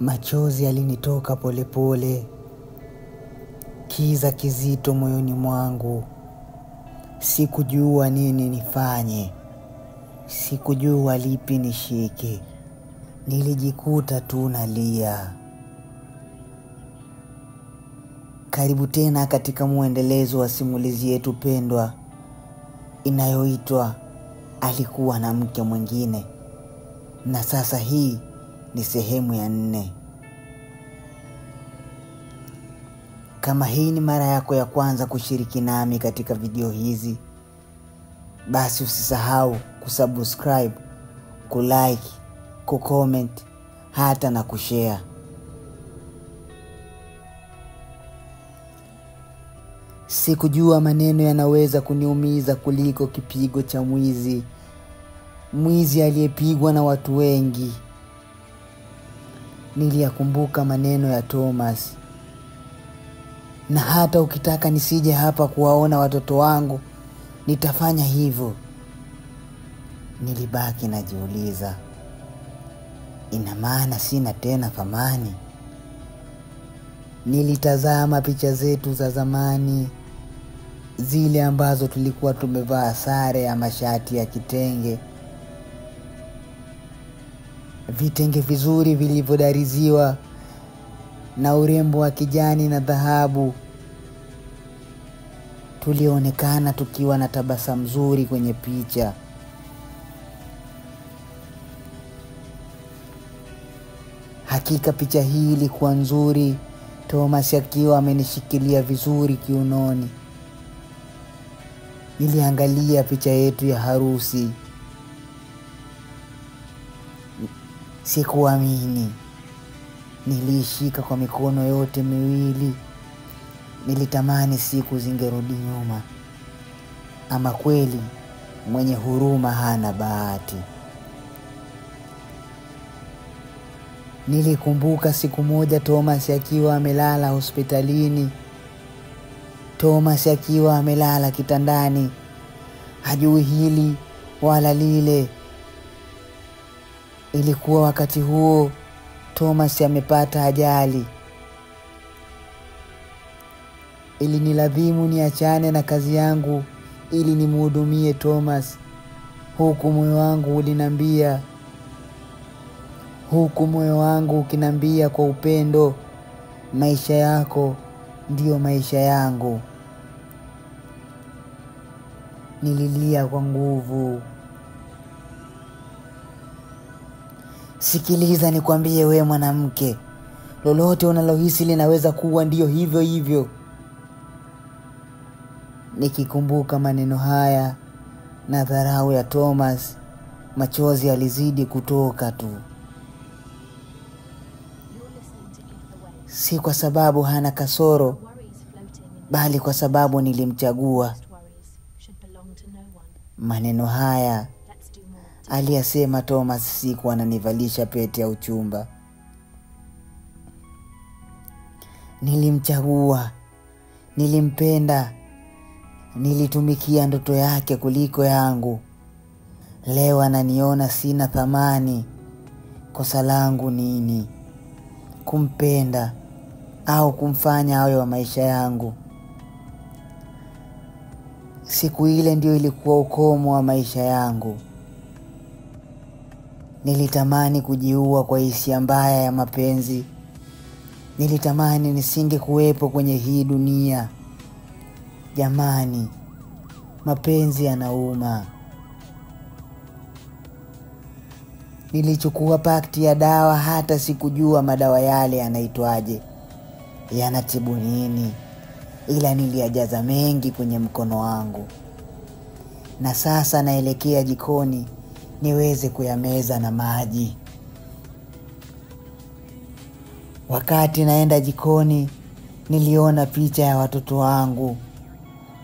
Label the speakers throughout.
Speaker 1: Machozi yalinitoka polepole, kiza kizito moyoni mwangu. Sikujua nini nifanye, sikujua lipi nishike. Nilijikuta tu nalia. Karibu tena katika muendelezo wa simulizi yetu pendwa inayoitwa Alikuwa na Mke Mwingine. Na sasa hii ni sehemu ya 4. Kama hii ni mara yako ya kwanza kushiriki nami katika video hizi, basi usisahau kusubscribe, kulike, kucomment, hata na kushare. Sikujua maneno yanaweza kuniumiza kuliko kipigo cha mwizi. Mwizi aliyepigwa na watu wengi. Niliyakumbuka maneno ya Thomas. Na hata ukitaka nisije hapa kuwaona watoto wangu, nitafanya hivyo. Nilibaki najiuliza, ina maana sina tena thamani? Nilitazama picha zetu za zamani, zile ambazo tulikuwa tumevaa sare ya mashati ya kitenge. Vitenge vizuri vilivyodariziwa na urembo wa kijani na dhahabu. Tulionekana tukiwa na tabasamu nzuri kwenye picha. Hakika picha hii ilikuwa nzuri, Thomas akiwa amenishikilia vizuri kiunoni. Niliangalia picha yetu ya harusi. Sikuamini. Niliishika kwa mikono yote miwili. Nilitamani siku zingerudi nyuma. Ama kweli mwenye huruma hana bahati. Nilikumbuka siku moja Thomas akiwa amelala hospitalini. Thomas akiwa amelala kitandani, hajui hili wala lile. Ilikuwa wakati huo Thomas amepata ajali. Ilinilazimu niachane na kazi yangu ili nimhudumie Thomas. Huku moyo wangu ukinambia kwa upendo, maisha yako ndiyo maisha yangu. Nililia kwa nguvu. Sikiliza nikwambie we mwanamke, lolote unalohisi linaweza kuwa ndiyo hivyo hivyo. Nikikumbuka maneno haya na dharau ya Thomas, machozi yalizidi kutoka tu. Si kwa sababu hana kasoro, bali kwa sababu nilimchagua. Maneno haya aliyasema Thomas siku ananivalisha pete ya uchumba. Nilimchagua, nilimpenda, nilitumikia ndoto yake kuliko yangu. Leo ananiona sina thamani. Kosa langu nini? Kumpenda au kumfanya awe wa maisha yangu? Siku ile ndio ilikuwa ukomo wa maisha yangu. Nilitamani kujiua kwa hisia mbaya ya mapenzi. Nilitamani nisingekuwepo kwenye hii dunia. Jamani, mapenzi yanauma. Nilichukua pakti ya dawa, hata sikujua madawa yale yanaitwaje, yanatibu nini, ila niliyajaza mengi kwenye mkono wangu. Na sasa naelekea jikoni niweze kuyameza na maji. Wakati naenda jikoni, niliona picha ya watoto wangu.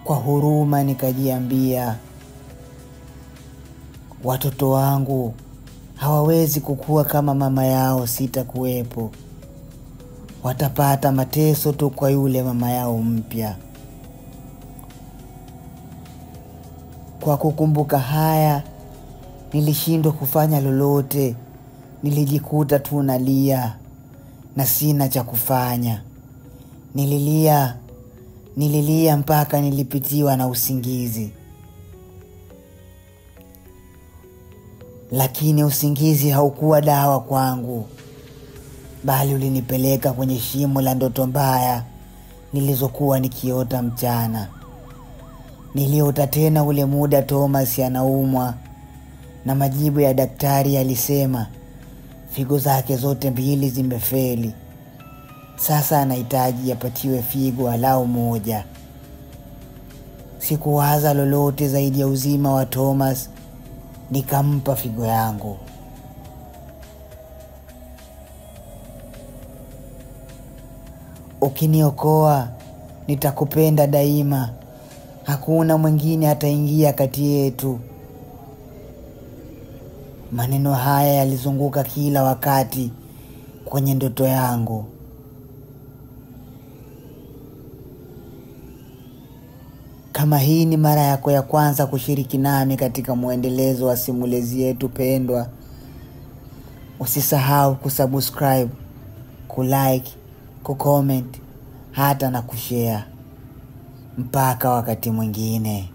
Speaker 1: Kwa huruma nikajiambia, watoto wangu hawawezi kukua kama mama yao sitakuwepo. Watapata mateso tu kwa yule mama yao mpya. Kwa kukumbuka haya, nilishindwa kufanya lolote. Nilijikuta tu nalia. na sina cha kufanya. Nililia mpaka nilipitiwa na usingizi. Lakini usingizi haukuwa dawa kwangu, bali ulinipeleka kwenye shimo la ndoto mbaya nilizokuwa nikiota mchana. Niliota tena ule muda Thomas anaumwa, na majibu ya daktari yalisema figo zake zote mbili zimefeli. Sasa anahitaji apatiwe figo walau moja. Sikuwaza lolote zaidi ya uzima wa Thomas, nikampa figo yangu. Ukiniokoa, nitakupenda daima. Hakuna mwingine ataingia kati yetu. Maneno haya yalizunguka kila wakati kwenye ndoto yangu. Kama hii ni mara yako ya kwanza kushiriki nami katika muendelezo wa simulizi yetu pendwa, usisahau kusubscribe, kulike, kucomment, hata na kushare. Mpaka wakati mwingine.